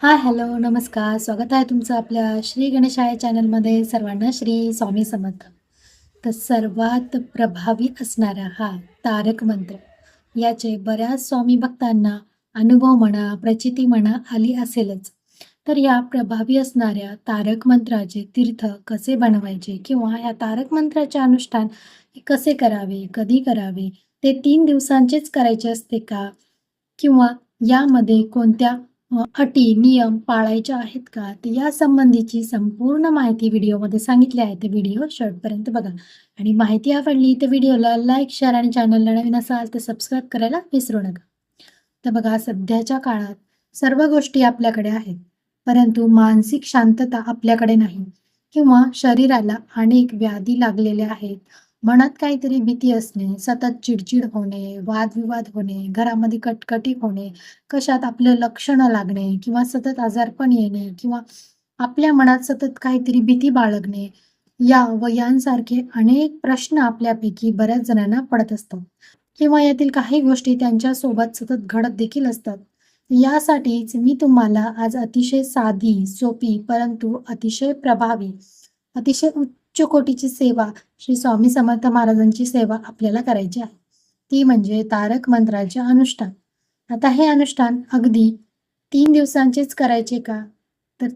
हाय, hello, नमस्कार. स्वागत आहे तुमचं आपल्या श्री गणेशाय चॅनलमध्ये. सर्वांना श्री स्वामी समर्थ. तर सर्वात प्रभावी असणारा हा तारक मंत्र, याचे बऱ्याच स्वामी भक्तांना अनुभव म्हणा, प्रचिती म्हणा आली असेलच. तर या प्रभावी असणाऱ्या तारक मंत्राचे तीर्थ कसे बनवायचे किंवा या तारक मंत्राचे अनुष्ठान कसे करावे, कधी करावे, ते 3 दिवसांचेच करायचे असते का? किंवा यामध्ये कोणत्या अटी, नियम पाळायचे आहेत का? तर या संबंधीची संपूर्ण माहिती व्हिडिओमध्ये सांगितली आहे. तर व्हिडिओ शेवटपर्यंत बघा आणि माहिती आवडली तर व्हिडिओला लाईक, शेअर आणि चॅनलला नवीन असाल तर सबस्क्राईब करायला विसरू नका. तर बघा, सध्याच्या काळात सर्व गोष्टी आपल्याकडे आहेत, परंतु मानसिक शांतता आपल्याकडे नाही किंवा शरीराला अनेक व्याधी लागलेल्या आहेत. मनात काहीतरी भीती असणे, सतत चिडचिड होणे, वादविवाद होणे, घरामध्ये कटकटी होणे, कशात आपलं लक्ष न लागणे किंवा सतत आजारपण येणे किंवा आपल्या मनात सतत काहीतरी भीती बाळगणे, या व यांसारखे अनेक प्रश्न आपल्यापैकी बऱ्याच जणांना पडत असतात किंवा यातील काही गोष्टी त्यांच्यासोबत सतत घडत देखील असतात. यासाठीच मी तुम्हाला आज अतिशय साधी, सोपी परंतु अतिशय प्रभावी, अतिशय उच्च कोटीची सेवा, श्री स्वामी समर्थ महाराजांची सेवा आपल्याला करायची आहे. ती म्हणजे तारक मंत्राचे अनुष्ठान. आता हे अनुष्ठान अगदी 3 दिवसांचेच करायचे का? तर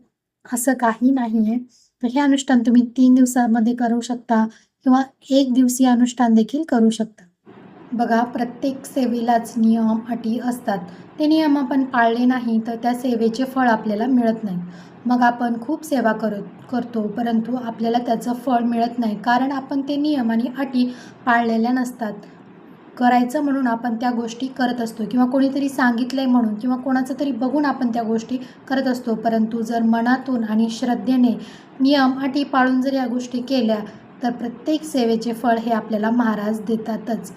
असं काही नाहीये. तर हे अनुष्ठान तुम्ही 3 दिवसामध्ये करू शकता किंवा 1 दिवसीय अनुष्ठान देखील करू शकता. बघा, प्रत्येक सेवेलाच नियम, अटी असतात. ते नियम आपण पाळले नाही तर त्या सेवेचे फळ आपल्याला मिळत नाही. मग आपण खूप सेवा करतो, परंतु आपल्याला त्याचं फळ मिळत नाही, कारण आपण ते नियम आणि अटी पाळलेल्या नसतात. करायचं म्हणून आपण त्या गोष्टी करत असतो किंवा कोणीतरी सांगितलंय म्हणून किंवा कोणाचं तरी बघून आपण त्या गोष्टी करत असतो. परंतु जर मनातून आणि श्रद्धेने नियम, अटी पाळून जर या गोष्टी केल्या, तर प्रत्येक सेवेचे फळ हे आपल्याला महाराज देतातच.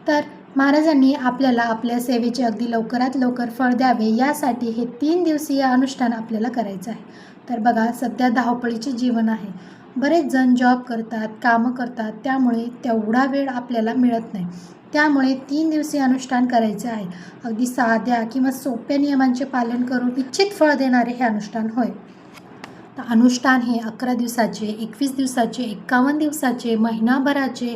तर महाराजांनी आपल्याला आपल्या सेवेचे अगदी लवकरात लवकर फळ द्यावे, यासाठी हे 3 दिवसीय अनुष्ठान आपल्याला करायचं आहे. तर बघा, सध्या धावपळीचे जीवन आहे. बरेच जण जॉब करतात, कामं करतात, त्यामुळे तेवढा वेळ आपल्याला मिळत नाही. त्यामुळे 3 दिवसीय अनुष्ठान करायचे आहे. अगदी साध्या किंवा सोप्या नियमांचे पालन करून इच्छित फळ देणारे हे अनुष्ठान होय. तर अनुष्ठान हे 11 दिवसाचे, 21 दिवसाचे, 51 दिवसाचे, महिनाभराचे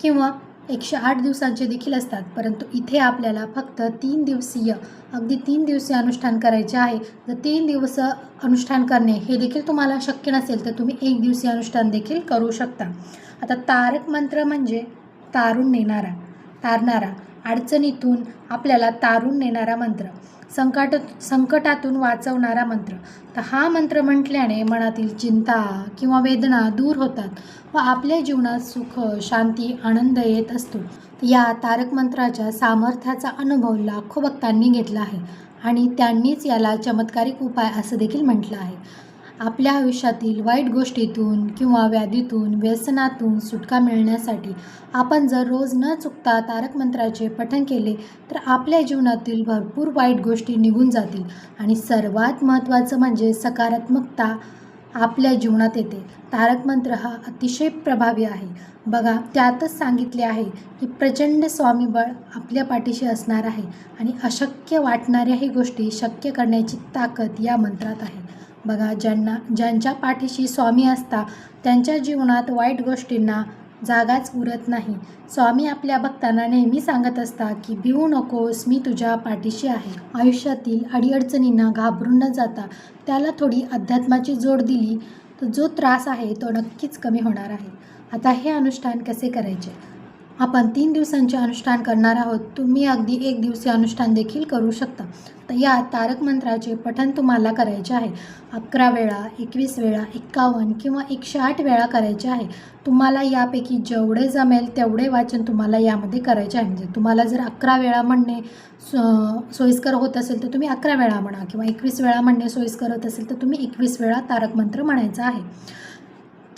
किंवा 108 दिवसांचे देखील असतात. परंतु इथे आपल्याला फक्त 3 दिवसीय, अगदी 3 दिवसीय अनुष्ठान करायचे आहे. जर 3 दिवस अनुष्ठान करणे हे देखील तुम्हाला शक्य नसेल तर तुम्ही 1 दिवसीय अनुष्ठान देखील करू शकता. आता तारक मंत्र म्हणजे तारून नेणारा, तारणारा, अडचणीतून आपल्याला तारून नेणारा मंत्र, संकटातून वाचवणारा मंत्र. तर हा मंत्र म्हटल्याने मनातील चिंता किंवा वेदना दूर होतात व आपल्या जीवनात सुख, शांती, आनंद येत असतो. या तारक मंत्राच्या सामर्थ्याचा अनुभव लाखो भक्तांनी घेतला आहे आणि त्यांनीच याला चमत्कारिक उपाय असं देखील म्हटलं आहे. आपल्या आयुष्यातील वाईट गोष्टीतून किंवा व्याधीतून, व्यसनातून सुटका मिळण्यासाठी आपण जर रोज न चुकता तारक मंत्राचे पठण केले तर आपल्या जीवनातील भरपूर वाईट गोष्टी निघून जातील आणि सर्वात महत्त्वाचं म्हणजे सकारात्मकता आपल्या जीवनात येते. तारक मंत्र हा अतिशय प्रभावी आहे. बघा, त्यातच सांगितले आहे की प्रचंड स्वामीबळ आपल्या पाठीशी असणार आहे आणि अशक्य वाटणाऱ्याही गोष्टी शक्य करण्याची ताकद या मंत्रात आहे. बघा, ज्यांच्या पाठीशी स्वामी असतात त्यांच्या जीवनात वाईट गोष्टींना जागाच उरत नाही. स्वामी आपल्या भक्तांना नेहमी सांगत असतात की भिवू नकोस, मी तुझ्या पाठीशी आहे. आयुष्यातील अडीअडचणींना घाबरून न जाता त्याला थोडी अध्यात्माची जोड दिली तर जो त्रास आहे तो नक्कीच कमी होणार आहे. आता हे अनुष्ठान कसे करायचे? आपण 3 दिवसांचे अनुष्ठान करणार आहोत. तुम्ही अगदी 1 दिवसीय अनुष्ठान देखील करू शकता. तर या तारक मंत्राचे पठण तुम्हाला करायचे आहे. 11 वेळा, 21 वेळा, 51 किंवा 108 वेळा करायचे आहे. तुम्हाला यापैकी जेवढे जमेल तेवढे वाचन तुम्हाला यामध्ये करायचे आहे. म्हणजे तुम्हाला जर 11 वेळा म्हणणे सोयीस्कर होत असेल तर तुम्ही 11 वेळा म्हणा किंवा 21 वेळा म्हणणे सोयीस्कर होत असेल तर तुम्ही 21 वेळा तारक मंत्र म्हणायचा आहे.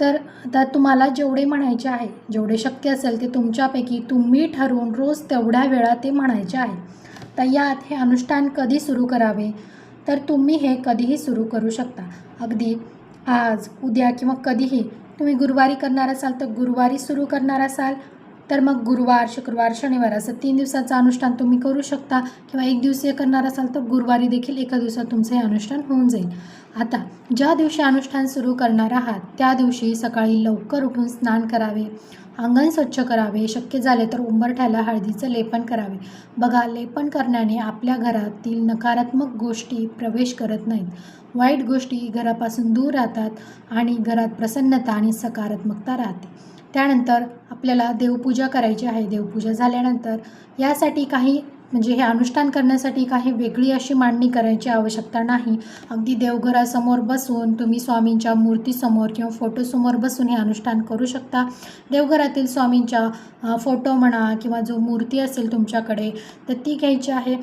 तर आता तुम्हाला जेवढे म्हणायचे आहे, जेवढे शक्य असेल ते तुमच्यापैकी तुम्ही ठरवून रोज तेवढ्या वेळा ते म्हणायचे आहे. तर यात हे अनुष्ठान कधी सुरू करावे? तर तुम्ही हे कधीही सुरू करू शकता. अगदी आज, उद्या किंवा कधीही. तुम्ही गुरुवारी करणार असाल तर गुरुवारी सुरू करणार असाल तर मग गुरुवार, शुक्रवार, शनिवार असं 3 दिवसाचं अनुष्ठान तुम्ही करू शकता किंवा 1 दिवसीय करणार असाल तर गुरुवारी देखील एका दिवसात तुमचं हे अनुष्ठान होऊन जाईल. आता ज्या दिवशी अनुष्ठान सुरू करणार आहात त्या दिवशी सकाळी लवकर उठून स्नान करावे, अंगण स्वच्छ करावे, शक्य झाले तर उंबरठ्याला हळदीचं लेपन करावे. बघा, लेपन करण्याने आपल्या घरातील नकारात्मक गोष्टी प्रवेश करत नाहीत. वाईट गोष्टी घरापासून दूर राहतात आणि घरात प्रसन्नता आणि सकारात्मकता राहते. त्यानंतर आपल्याला देवपूजा करायची आहे. देवपूजा झाल्यानंतर यासाठी काही म्हणजे हे अनुष्ठान करण्यासाठी काही वेगळी अशी मांडणी करायची आवश्यकता नाही. अगदी देवघरासमोर बसून तुम्ही स्वामींच्या मूर्तीसमोर किंवा फोटोसमोर बसून हे अनुष्ठान करू शकता. देवघरातील स्वामींच्या फोटो म्हणा किंवा जो मूर्ती असेल तुमच्याकडे तर ती घ्यायची आहे.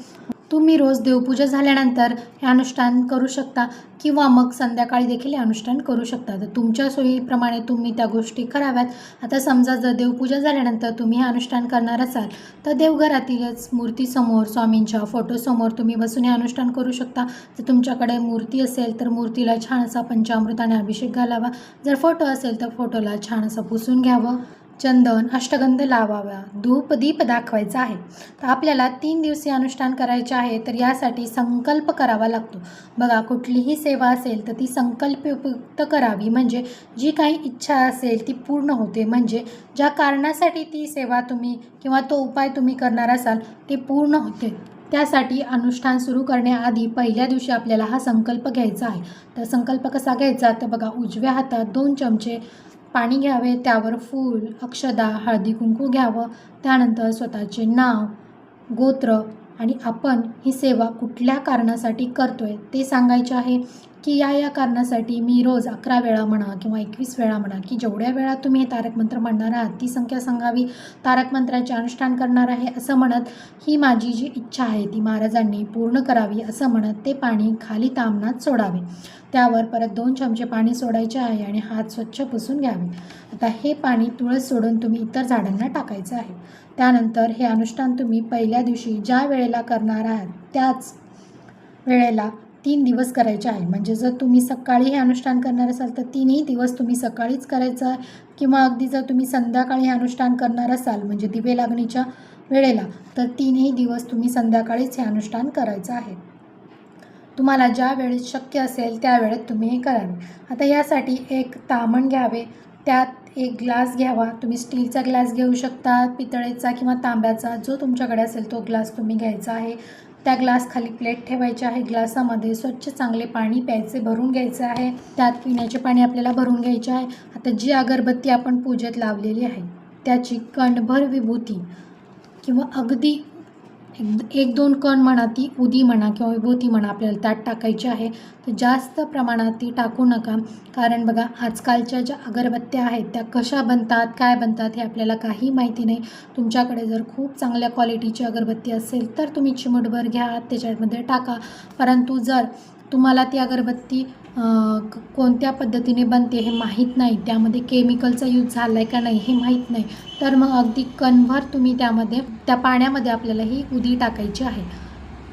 तुम्ही रोज देवपूजा झाल्यानंतर हे अनुष्ठान करू शकता किंवा मग संध्याकाळी देखील हे अनुष्ठान करू शकता. तर तुमच्या सोयीप्रमाणे तुम्ही त्या गोष्टी कराव्यात. आता समजा जर देवपूजा झाल्यानंतर तुम्ही हे अनुष्ठान करणार असाल तर देवघरातीलच मूर्तीसमोर स्वामींच्या फोटोसमोर तुम्ही बसून हे अनुष्ठान करू शकता. जर तुमच्याकडे मूर्ती असेल तर मूर्तीला छान असा पंचामृताने अभिषेक घालावा. जर फोटो असेल तर फोटोला छान असं पुसून घ्यावं. चंदन, अष्टगंध लावावा, धूप दीप दाखवायचा आहे. तर आपल्याला 3 दिवसीय अनुष्ठान करायचे आहे तर यासाठी संकल्प करावा लागतो. बघा, कुठलीही सेवा असेल तर ती संकल्पयुक्त करावी म्हणजे जी काही इच्छा असेल ती पूर्ण होते. म्हणजे ज्या कारणासाठी ती सेवा तुम्ही किंवा तो उपाय तुम्ही करणार असाल ते पूर्ण होते. त्यासाठी अनुष्ठान सुरू करण्याआधी पहिल्या दिवशी आपल्याला हा संकल्प घ्यायचा आहे. तर संकल्प कसा घ्यायचा तर बघा, उजव्या हातात 2 चमचे पाणी घ्यावे, त्यावर फूल, अक्षदा, हळदी कुंकू घ्यावं. त्यानंतर स्वतःचे नाव, गोत्र आणि आपण ही सेवा कुठल्या कारणासाठी करतोय ते सांगायचे आहे की या कारणासाठी मी रोज 11 वेळा म्हणा किंवा 21 वेळा म्हणा की जेवढ्या वेळा तुम्ही हे तारक मंत्र म्हणणार आहात ती संख्या सांगावी. तारक मंत्राचे अनुष्ठान करणार आहे असं म्हणत ही माझी जी इच्छा आहे ती महाराजांनी पूर्ण करावी असं म्हणत ते पाणी खाली ताम्हणात सोडावे. त्यावर परत 2 चमचे पाणी सोडायचे आहे आणि हात स्वच्छ पुसून घ्यावे. आता हे पाणी तुळस सोडून तुम्ही इतर झाडांना टाकायचं आहे. त्यानंतर हे अनुष्ठान तुम्ही पहिल्या दिवशी ज्या वेळेला करणार आहात त्याच वेळेला 3 दिवस करायचे आहे. म्हणजे जर तुम्ही सकाळी हे अनुष्ठान करणार असाल तर 3ही दिवस तुम्ही सकाळीच करायचं आहे किंवा अगदी जर तुम्ही संध्याकाळी हे अनुष्ठान करणार असाल म्हणजे दिवे लागणीच्या वेळेला तर 3ही दिवस तुम्ही संध्याकाळीच हे अनुष्ठान करायचं आहे. तुम्हाला ज्या वेळेस शक्य असेल त्या वेळेत तुम्ही हे करावे. आता यासाठी एक तामण घ्यावे, त्यात एक ग्लास घ्यावा. तुम्ही स्टीलचा ग्लास घेऊ शकता, पितळेचा किंवा तांब्याचा जो तुमच्याकडे असेल तो ग्लास तुम्ही घ्यायचा आहे. त्या ग्लास खाली प्लेट ठेवायची आहे. ग्लासामध्ये स्वच्छ चांगले पाणी प्यायचे, भरून घ्यायचे आहे. त्यात पिण्याचे पाणी आपल्याला भरून घ्यायचे आहे. आता जी अगरबत्ती आपण पूजेत लावलेली आहे त्याची कणभर विभूती किंवा अगदी 1-2 कण म्हणा, ती उदी म्हणा किंवा विभूती म्हणा आपल्याला त्यात टाकायची आहे. तर जास्त प्रमाणात ती टाकू नका, कारण बघा आजकालच्या ज्या अगरबत्त्या आहेत त्या कशा बनतात, काय बनतात हे आपल्याला काही माहिती नाही. तुमच्याकडे जर खूप चांगल्या क्वालिटीची अगरबत्ती असेल तर तुम्ही चिमूटभर घ्या, त्याच्यामध्ये टाका. परंतु जर तुम्हाला ती अगरबत्ती कोणत्या पद्धतीने बनते हे माहीत नाही, त्यामध्ये केमिकलचा यूज झाला आहे का नाही हे माहीत नाही, तर मग अगदी कणभर तुम्ही त्या पाण्यामध्ये आपल्याला ही उदी टाकायची आहे.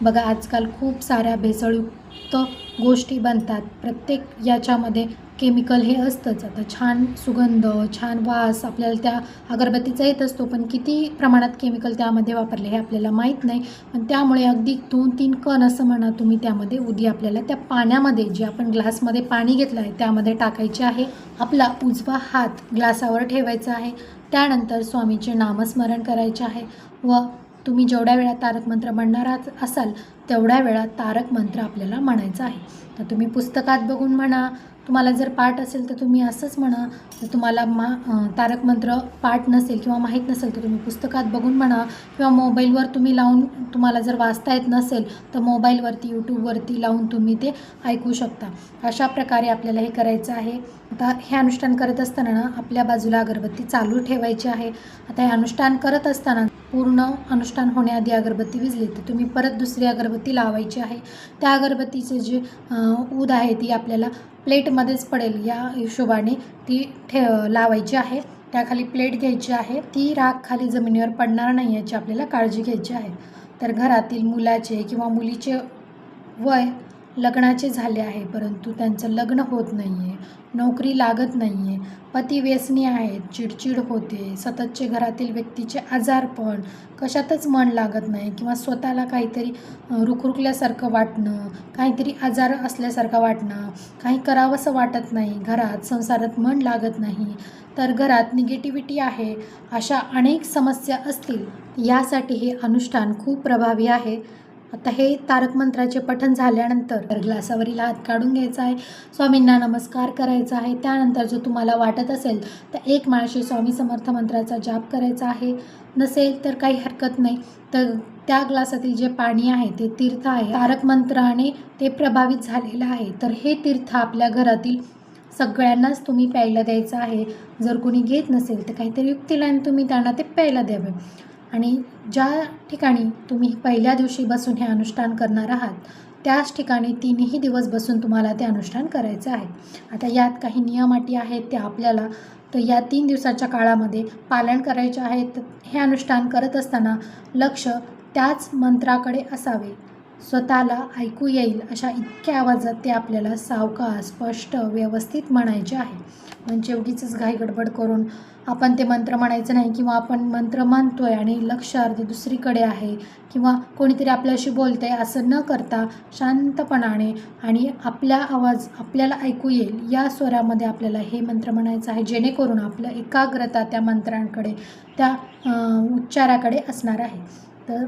बघा, आजकाल खूप साऱ्या भेसळयुक्त गोष्टी बनतात. प्रत्येक याच्यामध्ये केमिकल हे असतंच. आता छान सुगंध, छान वास आपल्याला त्या अगरबत्तीचा येत असतो, पण किती प्रमाणात केमिकल त्यामध्ये वापरले हे आपल्याला माहीत नाही. पण त्यामुळे अगदी 2-3 कण असं म्हणा तुम्ही त्यामध्ये उदी आपल्याला त्या पाण्यामध्ये जे आपण ग्लासमध्ये पाणी घेतलं आहे त्यामध्ये टाकायचे आहे. आपला उजवा हात ग्लासावर ठेवायचा आहे. त्यानंतर स्वामीचे नामस्मरण करायचे आहे व तुम्ही जेवढ्या वेळा तारक मंत्र म्हणणार असाल तेवढ्या वेळा तारक मंत्र आपल्याला म्हणायचा आहे. तर तुम्ही पुस्तकात बघून म्हणा, तुम्हाला जर पाठ असेल तर तुम्ही असंच म्हणा. जर तुम्हाला तारक मंत्र पाठ नसेल किंवा माहीत नसेल तर तुम्ही पुस्तकात बघून म्हणा किंवा मोबाईलवर तुम्ही लावून, तुम्हाला जर वाचता येत नसेल तर मोबाईलवरती यूट्यूबवरती लावून तुम्ही ते ऐकू शकता. अशा प्रकारे आपल्याला हे करायचं आहे. आता हे अनुष्ठान करत असताना ना आपल्या बाजूला अगरबत्ती चालू ठेवायची आहे. आता हे अनुष्ठान करत असताना पूर्ण अनुष्ठान होण्याआधी अगरबत्ती विझली तर तुम्ही परत दुसरी अगरबत्ती लावायची आहे. त्या अगरबत्तीचे जे ऊद आहे ती आपल्याला प्लेटमध्येच पडेल या हिशोबाने ती लावायची आहे. त्याखाली प्लेट घ्यायची आहे. ती राख खाली जमिनीवर पडणार नाही याची आपल्याला काळजी घ्यायची आहे. तर घरातील मुलाचे किंवा मुलीचे वय लग्नाचे झाले आहे परंतु त्यांचं लग्न होत नाही आहे, नोकरी लागत नाही आहे, पती व्यसनी आहेत, चिडचिड होते, सततचे घरातील व्यक्तीचे आजारपण, कशातच मन लागत नाही किंवा स्वतःला काहीतरी रुखरुखल्यासारखं वाटणं, काहीतरी आजार असल्यासारखं वाटणं, काही करावंसं वाटत नाही, घरात संसारात मन लागत नाही, तर घरात निगेटिव्हिटी आहे, अशा अनेक समस्या असतील यासाठी हे अनुष्ठान खूप प्रभावी आहे. आता हे तारक मंत्राचे पठण झाल्यानंतर ग्लासावरील हात काढून घ्यायचा आहे, स्वामींना नमस्कार करायचा आहे. त्यानंतर जो तुम्हाला वाटत असेल तर एक माळ श्री स्वामी समर्थ मंत्राचा जाप करायचा आहे. नसेल तर काही हरकत नाही, तर त्या ग्लासातील जे पाणी आहे ते तीर्थ आहे, तारक मंत्राने ते प्रभावित झालेलं आहे, तर हे तीर्थ आपल्या घरातील सगळ्यांनाच तुम्ही प्यायला द्यायचं आहे. जर कोणी घेत नसेल तर काहीतरी युक्तीलाने तुम्ही त्यांना ते प्यायला द्यावे. आणि ज्या ठिकाणी तुम्ही पहिल्या दिवशी बसून हे अनुष्ठान करणार आहात त्याच ठिकाणी 3ही दिवस बसून तुम्हाला ते अनुष्ठान करायचं आहे. आता यात काही नियम अटी आहेत ते आपल्याला तर या 3 दिवसाच्या काळामध्ये पालन करायचे आहेत. हे अनुष्ठान करत असताना लक्ष त्याच मंत्राकडे असावे, स्वतःला ऐकू येईल अशा इतक्या आवाजात ते आपल्याला सावकाश स्पष्ट व्यवस्थित म्हणायचे आहे. म्हणजे उगीचच घाई गडबड करून आपण ते मंत्र म्हणायचं नाही, किंवा आपण मंत्र म्हणतोय आणि लक्ष अर्ध दुसरीकडे आहे किंवा कोणीतरी आपल्याशी बोलते असं न करता शांतपणाने आणि आपला आवाज आपल्याला ऐकू येईल या स्वरामध्ये आपल्याला हे मंत्र म्हणायचं आहे, जेणेकरून आपलं एकाग्रता त्या मंत्रांकडे त्या उच्चाराकडे असणार आहे. तर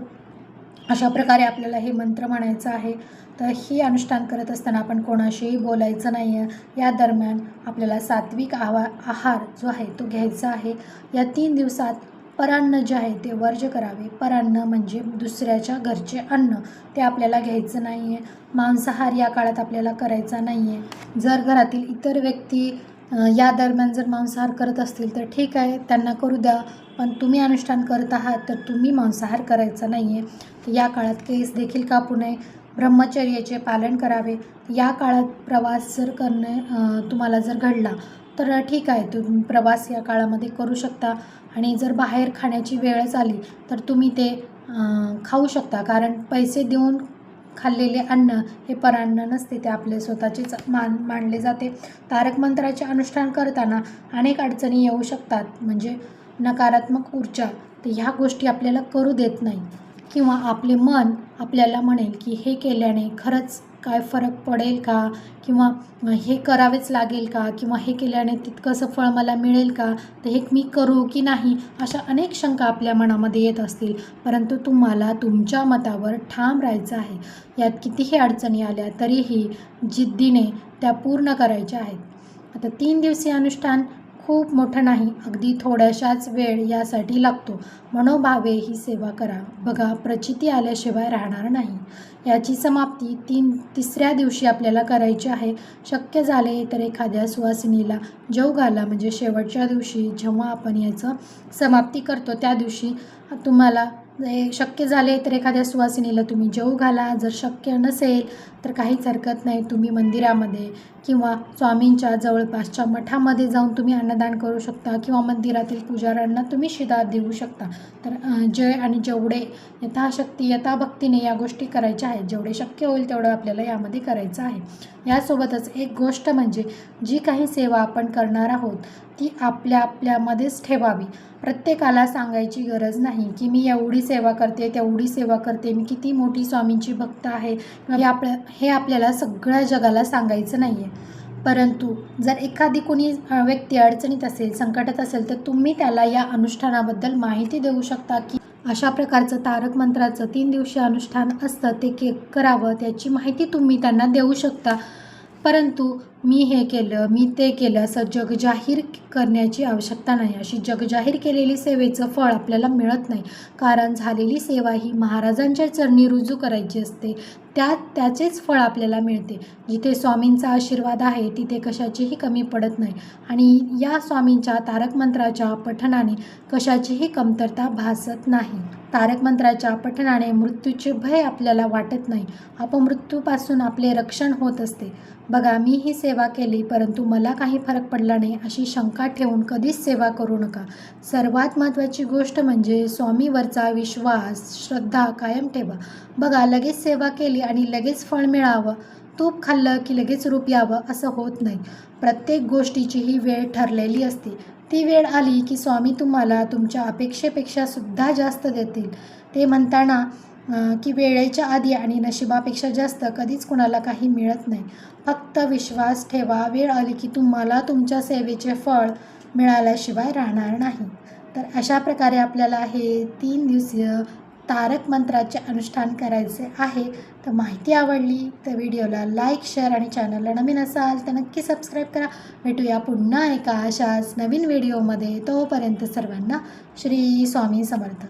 अशा प्रकारे आपल्याला हे मंत्र म्हणायचं आहे. तर हे अनुष्ठान करत असताना आपण कोणाशीही बोलायचं नाही आहे. या दरम्यान आपल्याला सात्विक आहार जो आहे तो घ्यायचा आहे. या 3 दिवसात परान्न जे आहे ते वर्ज्य करावे. परान्न म्हणजे दुसऱ्याच्या घरचे अन्न, ते आपल्याला घ्यायचं नाही आहे. मांसाहार या काळात आपल्याला करायचा नाही आहे. जर घरातील इतर व्यक्ती या दरम्यान जर मांसाहार करत असतील तर ठीक आहे, त्यांना करू द्या, पण तुम्ही अनुष्ठान करत आहात तर तुम्ही मांसाहार करायचा नाही आहे. या काळात केस देखील कापू नये, ब्रह्मचर्याचे पालन करावे. या काळात प्रवास जर तुम्हाला जर घडला तर ठीक आहे, तुम्ही प्रवास या काळामध्ये करू शकता. आणि जर बाहेर खाण्याची वेळच आली तर तुम्ही ते खाऊ शकता, कारण पैसे देऊन खाल्लेले अन्न हे परान्न नसते, ते आपले स्वतःचेच मानले जाते. तारक मंत्राचे अनुष्ठान करताना अनेक अडचणी येऊ शकतात, म्हणजे नकारात्मक ऊर्जा, तर ह्या गोष्टी आपल्याला करू देत नाही. किंवा आपले मन आपल्याला म्हणेल की हे केल्याने खरंच काय फरक पडेल का, किंवा हे करावेच लागेल का, किंवा हे केल्याने तितकंसं फळ मला मिळेल का, तर हे मी करू की नाही, अशा अनेक शंका आपल्या मनामध्ये येत असतील. परंतु तुम्हाला तुमच्या मतावर ठाम राहायचं आहे. यात कितीही अडचणी आल्या तरीही जिद्दीने त्या पूर्ण करायच्या आहेत. आता 3 दिवसीय अनुष्ठान खूप मोठं नाही, अगदी थोड्याशाच वेळ यासाठी लागतो. मनोभावे ही सेवा करा, बघा प्रचिती आल्याशिवाय राहणार नाही. याची समाप्ती 3ऱ्या दिवशी आपल्याला करायची आहे. शक्य झाले तर एखाद्या सुवासिनीला जेवू घाला, म्हणजे शेवटच्या दिवशी जेव्हा आपण याचं समाप्ती करतो त्या दिवशी तुम्हाला शक्य झाले तर एखाद्या सुवासिनीला तुम्ही जेवू घाला. जर शक्य नसेल तर काहीच हरकत नाही, तुम्ही मंदिरामध्ये किंवा स्वामींच्या जवळपासच्या मठामध्ये जाऊन तुम्ही अन्नदान करू शकता, किंवा मंदिरातील पुजाऱ्यांना तुम्ही शिदा देऊ शकता. तर जे आणि जेवढे यथाशक्ती यथाभक्तीने या गोष्टी करायच्या आहेत, जेवढे शक्य होईल तेवढं आपल्याला यामध्ये करायचं आहे. यासोबतच एक गोष्ट म्हणजे जी काही सेवा आपण करणार आहोत ती आपल्यामध्येच ठेवावी. प्रत्येकाला सांगायची गरज नाही की मी एवढी सेवा करते, तेवढी सेवा करते, मी किती मोठी स्वामींची भक्त आहे, हे आपल्याला सगळ्या जगाला सांगायचं नाही आहे. परंतु जर एखादी कोणी व्यक्ती अडचणीत असेल, संकटात असेल, तर तुम्ही त्याला या अनुष्ठानाबद्दल माहिती देऊ शकता की अशा प्रकारचं तारक मंत्राचं 3 दिवसीय अनुष्ठान असतं, ते करावं, त्याची माहिती तुम्ही त्यांना देऊ शकता. परंतु मी हे केलं, मी ते केलं असं जगजाहीर करण्याची आवश्यकता नाही. अशी जगजाहीर केलेली सेवेचं फळ आपल्याला मिळत नाही, कारण झालेली सेवा ही महाराजांच्या चरणी रुजू करायची असते. त्याचेच फळ आपल्याला मिळते. जिथे स्वामींचा आशीर्वाद आहे तिथे कशाचीही कमी पडत नाही, आणि या स्वामींच्या तारक मंत्राच्या पठणाने कशाचीही कमतरता भासत नाही. तारक मंत्राच्या पठणाने मृत्यूचे भय आपल्याला वाटत नाही, अपमृत्यूपासून आपले रक्षण होत असते. बघा, मी ही सेवा केली परंतु मला काही फरक पडला नाही अशी शंका ठेवून कधीच सेवा करू नका. सर्वात महत्त्वाची गोष्ट म्हणजे स्वामीवरचा विश्वास, श्रद्धा कायम ठेवा. बघा, लगेच सेवा केली आणि लगेच फळ मिळावं तूप खाल्लं की लगेच रूप यावं असं होत नाही. प्रत्येक गोष्टीची ही वेळ ठरलेली असते. ती वेळ आली की स्वामी तुम्हाला तुमच्या अपेक्षेपेक्षा सुद्धा जास्त देतील. ते म्हणताना की वेळेच्या आधी आणि नशिबापेक्षा जास्त कधीच कुणाला काही मिळत नाही. फक्त विश्वास ठेवा, वेळ आली की तुम्हाला तुमच्या सेवेचे फळ मिळाल्याशिवाय राहणार नाही. तर अशा प्रकारे आपल्याला हे 3 दिवसीय तारक मंत्राचे अनुष्ठान करायचे आहे. तर माहिती आवडली तर व्हिडिओला लाईक, शेअर आणि चॅनलला नवीन असाल तर नक्की सबस्क्राईब करा. भेटूया पुन्हा एका अशाच नवीन व्हिडिओमध्ये. तोपर्यंत सर्वांना श्री स्वामी समर्थ.